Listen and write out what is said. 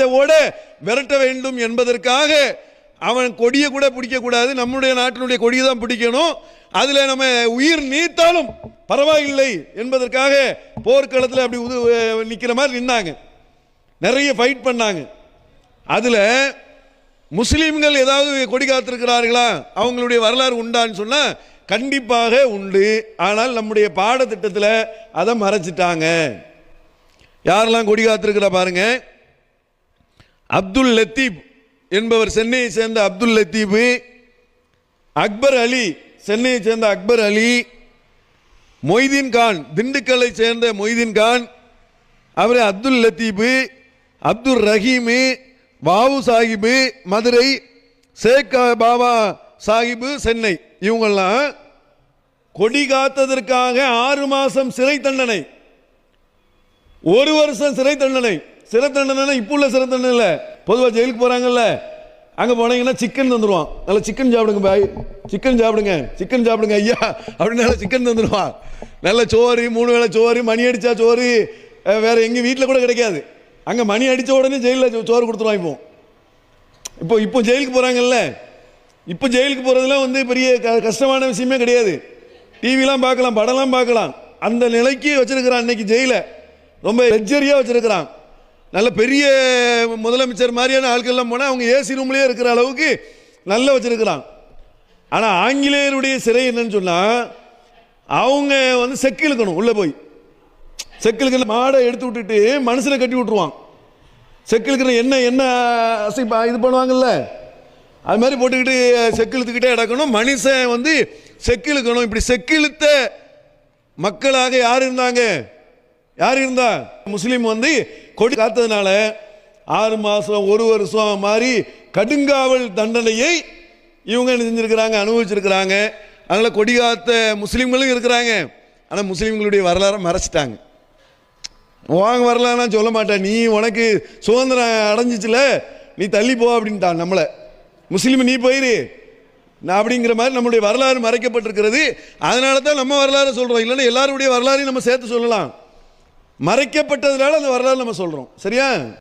நாட்டை ஓட விரட்ட வேண்டும் என்பதற்காக அவன் கொடியை கூட பிடிக்கக்கூடாது, நம்முடைய நாட்டினுடைய கொடியை தான் பிடிக்கணும், அதில் நம்ம உயிர் நீத்தாலும் பரவாயில்லை என்பதற்காக போர்க்களத்தில் அப்படி நிற்கிற மாதிரி நின்னாங்க, நிறைய ஃபைட் பண்ணாங்க. அதில் முஸ்லீம்கள் ஏதாவது கொடி காத்திருக்கிறார்களா, அவங்களுடைய வரலாறு உண்டான்னு சொன்னால் கண்டிப்பாக உண்டு. ஆனால் நம்முடைய பாடத்திட்டத்தில் அதை மறைச்சிட்டாங்க. யாரெல்லாம் கொடி காத்திருக்கிறா பாருங்க. அப்துல் லத்தீப் என்பவர் சென்னையை சேர்ந்த அப்துல் லத்தீப், அக்பர் அலி சென்னையை சேர்ந்த அக்பர் அலி, மொய்தீன் கான் திண்டுக்கல்லை சேர்ந்த மொய்தீன் கான், அவர் அப்துல் லத்தீப், அப்துல் ரஹீம், பாபு சாஹிபு மதுரை, ஷேக் பாபா சாஹிபு சென்னை, இவங்கெல்லாம் கொடி காத்ததற்காக 6 மாதம் சிறை தண்டனை, 1 வருஷம் சிறை தண்டனை. சிறை தண்டனை இப்போ உள்ள சிறை தண்டனை இல்லை, பொதுவாக ஜெயிலுக்கு போகிறாங்கல்ல, அங்கே போனீங்கன்னா சிக்கன் தந்துடுவான், நல்லா சிக்கன் சாப்பிடுங்க பாய், சிக்கன் சாப்பிடுங்க, சிக்கன் சாப்பிடுங்க ஐயா அப்படின்னால சிக்கன் தந்துடுவான். நல்ல சோறு, 3 வேளை சோறு, மணி அடித்தா சோறு, வேறு எங்கள் வீட்டில் கூட கிடைக்காது, அங்கே மணி அடித்த உடனே ஜெயிலில் சோறு கொடுத்துருவான். இப்போ ஜெயிலுக்கு போகிறாங்கல்ல, இப்போ ஜெயிலுக்கு போகிறதுலாம் பெரிய கஷ்டமான விஷயமே கிடையாது. டிவிலாம் பார்க்கலாம், படம்லாம் பார்க்கலாம், அந்த நிலைக்கு வச்சிருக்கிறான். இன்னைக்கு ஜெயில ரொம்ப லக்ஸரியாக வச்சிருக்கிறான். நல்ல பெரிய முதலமைச்சர் மாதிரியான ஆட்கள்லாம் போனால் அவங்க ஏசி ரூம்லேயே இருக்கிற அளவுக்கு நல்லா வச்சிருக்கிறான். ஆனால் ஆங்கிலேயருடைய சிறை என்னன்னு சொன்னால், அவங்க செக்கு இழுக்கணும், உள்ளே போய் செக்கு இழுக்கிற மாடை எடுத்து விட்டுட்டு மனுஷனை கட்டி விட்டுருவான். செக்கு இழுக்கிற என்ன இது பண்ணுவாங்கல்ல, அது மாதிரி போட்டுக்கிட்டு செக்கு இழுத்துக்கிட்டே கிடக்கணும். மனுஷன் செக்கு இழுக்கணும். இப்படி செக்கு இழுத்த மக்களாக யார் இருந்தாங்க? யார் இருந்தா? முஸ்லீம் கொடி காத்ததுனால 6 மாதம் 1 வருஷம் மாதிரி கடுங்காவல் தண்டனையை இவங்க என்ன செஞ்சிருக்கிறாங்க, அனுபவிச்சிருக்கிறாங்க. அதனால் கொடி காத்த முஸ்லீம்களும் இருக்கிறாங்க. ஆனால் முஸ்லீம்களுடைய வரலாறை மறைச்சிட்டாங்க. வாங்க வரலான்னா சொல்ல மாட்டேன், நீ உனக்கு சுதந்திரம் அடைஞ்சிச்சுல நீ தள்ளி போ அப்படின்ட்டான் நம்மளை. முஸ்லீம் நீ போயிரு நான் அப்படிங்கிற மாதிரி நம்முடைய வரலாறு மறைக்கப்பட்டிருக்கிறது. அதனால தான் நம்ம வரலாறு சொல்கிறோம், இல்லைன்னா எல்லாருடைய வரலாறையும் நம்ம சேர்த்து சொல்லலாம். மறைக்கப்பட்டதுனால அந்த வரலாறு நம்ம சொல்கிறோம். சரியா?